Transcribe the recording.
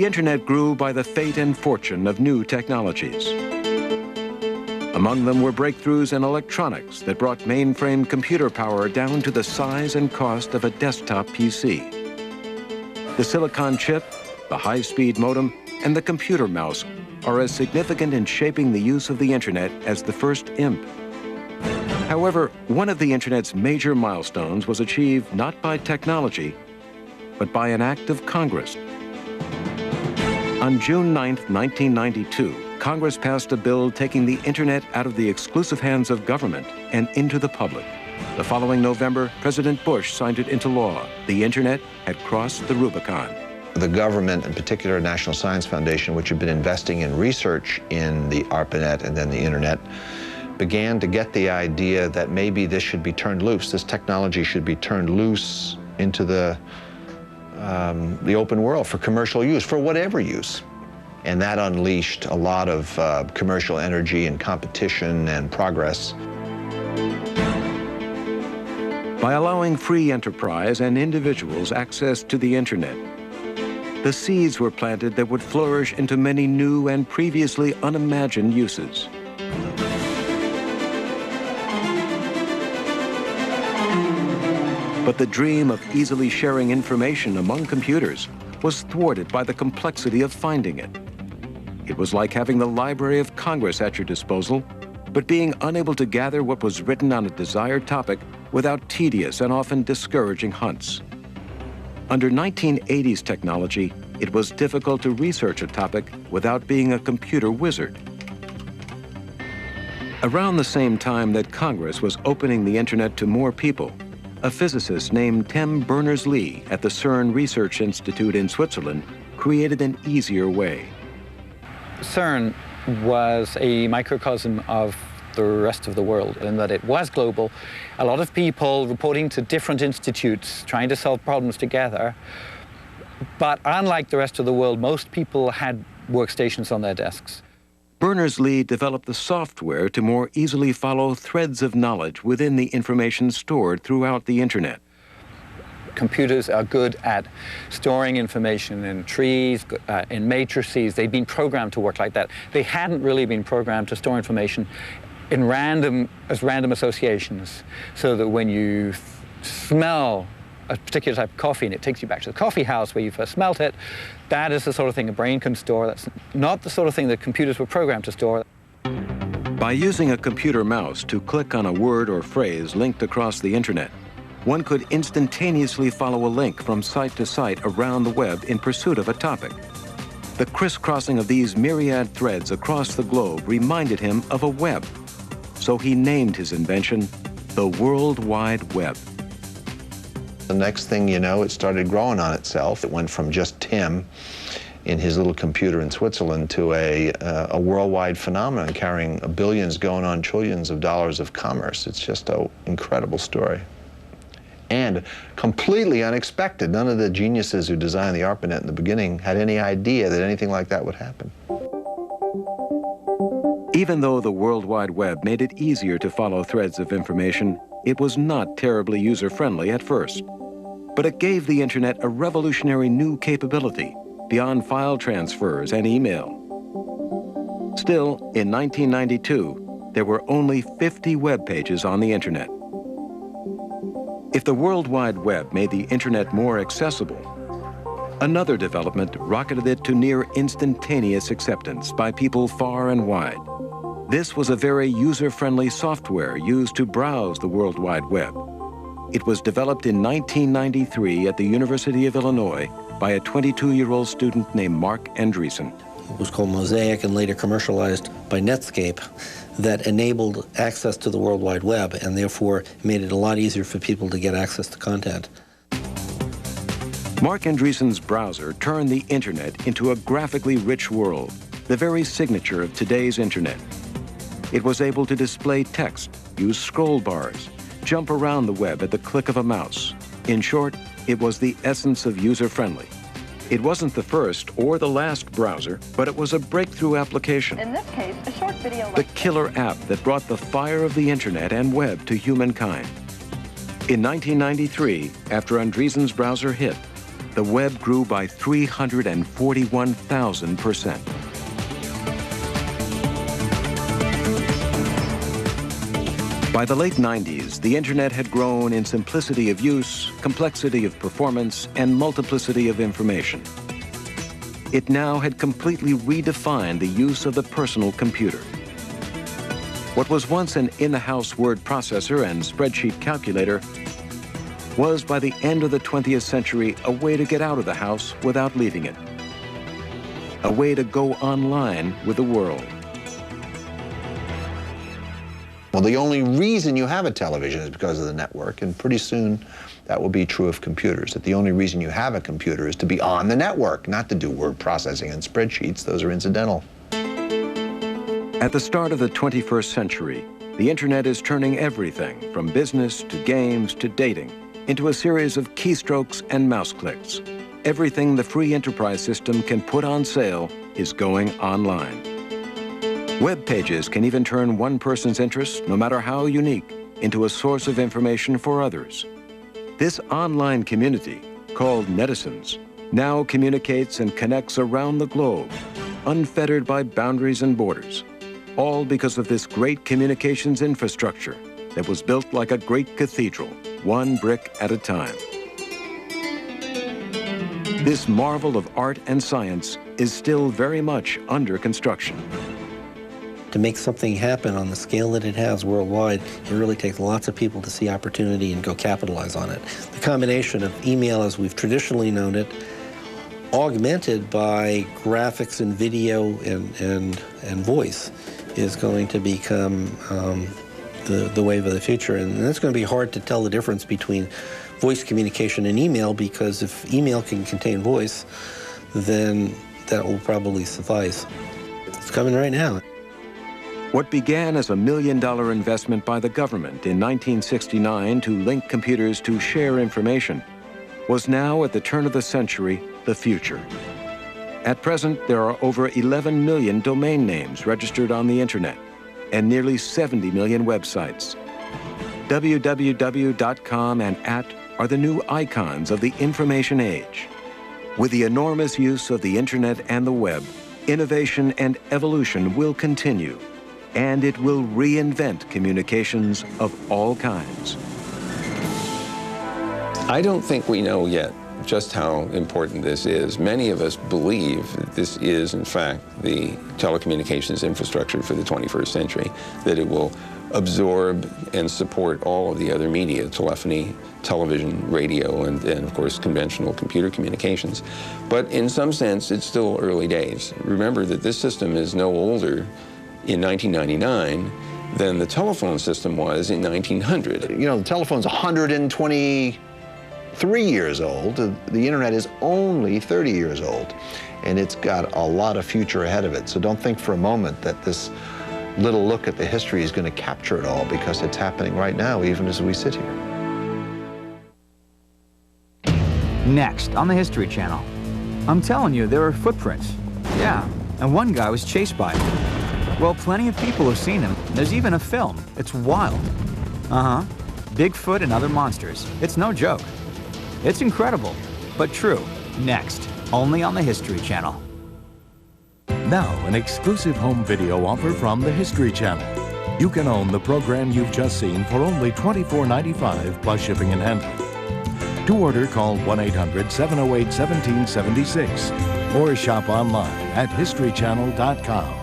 The Internet grew by the fate and fortune of new technologies. Among them were breakthroughs in electronics that brought mainframe computer power down to the size and cost of a desktop PC. The silicon chip, the high-speed modem, and the computer mouse are as significant in shaping the use of the Internet as the first IMP. However, one of the Internet's major milestones was achieved not by technology, but by an act of Congress. On June 9, 1992, Congress passed a bill taking the Internet out of the exclusive hands of government and into the public. The following November, President Bush signed it into law. The Internet had crossed the Rubicon. The government, in particular National Science Foundation, which had been investing in research in the ARPANET and then the Internet, began to get the idea that maybe this should be turned loose. This technology should be turned loose into the open world for commercial use, for whatever use. And that unleashed a lot of commercial energy and competition and progress. By allowing free enterprise and individuals access to the Internet, the seeds were planted that would flourish into many new and previously unimagined uses. But the dream of easily sharing information among computers was thwarted by the complexity of finding it. It was like having the Library of Congress at your disposal, but being unable to gather what was written on a desired topic without tedious and often discouraging hunts. Under 1980s technology, it was difficult to research a topic without being a computer wizard. Around the same time that Congress was opening the Internet to more people, a physicist named Tim Berners-Lee at the CERN Research Institute in Switzerland created an easier way. CERN was a microcosm of the rest of the world in that it was global. A lot of people reporting to different institutes, trying to solve problems together. But unlike the rest of the world, most people had workstations on their desks. Berners-Lee developed the software to more easily follow threads of knowledge within the information stored throughout the Internet. Computers are good at storing information in trees, in matrices. They've been programmed to work like that. They hadn't really been programmed to store information in random associations, so that when you smell a particular type of coffee and it takes you back to the coffee house where you first smelt it, that is the sort of thing a brain can store. That's not the sort of thing that computers were programmed to store. By using a computer mouse to click on a word or phrase linked across the Internet, one could instantaneously follow a link from site to site around the web in pursuit of a topic. The crisscrossing of these myriad threads across the globe reminded him of a web, so he named his invention the World Wide Web. The next thing you know, it started growing on itself. It went from just Tim in his little computer in Switzerland to a worldwide phenomenon carrying billions, going on trillions of dollars of commerce. It's just an incredible story. And completely unexpected. None of the geniuses who designed the ARPANET in the beginning had any idea that anything like that would happen. Even though the World Wide Web made it easier to follow threads of information, it was not terribly user-friendly at first. But it gave the Internet a revolutionary new capability beyond file transfers and email. Still, in 1992, there were only 50 web pages on the Internet. If the World Wide Web made the Internet more accessible, another development rocketed it to near instantaneous acceptance by people far and wide. This was a very user-friendly software used to browse the World Wide Web. It was developed in 1993 at the University of Illinois by a 22-year-old student named Mark Andreessen. It was called Mosaic and later commercialized by Netscape, that enabled access to the World Wide Web and therefore made it a lot easier for people to get access to content. Mark Andreessen's browser turned the Internet into a graphically rich world, the very signature of today's Internet. It was able to display text, use scroll bars, jump around the web at the click of a mouse. In short, it was the essence of user-friendly. It wasn't the first or the last browser, but it was a breakthrough application. In this case, a short video. The killer app that brought the fire of the Internet and web to humankind. In 1993, after Andreessen's browser hit, the web grew by 341,000%. By the late 90s, the internet had grown in simplicity of use, complexity of performance, and multiplicity of information. It now had completely redefined the use of the personal computer. What was once an in-the-house word processor and spreadsheet calculator was, by the end of the 20th century, a way to get out of the house without leaving it. A way to go online with the world. Well, the only reason you have a television is because of the network, and pretty soon that will be true of computers, that the only reason you have a computer is to be on the network, not to do word processing and spreadsheets. Those are incidental. At the start of the 21st century, the internet is turning everything from business to games to dating into a series of keystrokes and mouse clicks. Everything the free enterprise system can put on sale is going online. Web pages can even turn one person's interest, no matter how unique, into a source of information for others. This online community, called netizens, now communicates and connects around the globe, unfettered by boundaries and borders, all because of this great communications infrastructure that was built like a great cathedral, one brick at a time. This marvel of art and science is still very much under construction. To make something happen on the scale that it has worldwide, it really takes lots of people to see opportunity and go capitalize on it. The combination of email as we've traditionally known it, augmented by graphics and video and voice, is going to become the wave of the future. And it's going to be hard to tell the difference between voice communication and email, because if email can contain voice, then that will probably suffice. It's coming right now. What began as a $1 million investment by the government in 1969 to link computers to share information was now, at the turn of the century, the future. At present, there are over 11 million domain names registered on the internet and nearly 70 million websites. www.com and @ are the new icons of the information age. With the enormous use of the internet and the web, innovation and evolution will continue, and it will reinvent communications of all kinds. I don't think we know yet just how important this is. Many of us believe that this is, in fact, the telecommunications infrastructure for the 21st century, that it will absorb and support all of the other media, telephony, television, radio, and of course, conventional computer communications. But in some sense, it's still early days. Remember that this system is no older in 1999 than the telephone system was in 1900. You know, the telephone's 123 years old. The internet is only 30 years old, and it's got a lot of future ahead of it. So don't think for a moment that this little look at the history is going to capture it all, because it's happening right now, even as we sit here. Next on the History Channel. I'm telling you, there are footprints. Yeah, and one guy was chased by them. Well, plenty of people have seen him. There's even a film. It's wild. Bigfoot and other monsters. It's no joke. It's incredible, but true. Next, only on the History Channel. Now, an exclusive home video offer from the History Channel. You can own the program you've just seen for only $24.95 plus shipping and handling. To order, call 1-800-708-1776 or shop online at historychannel.com.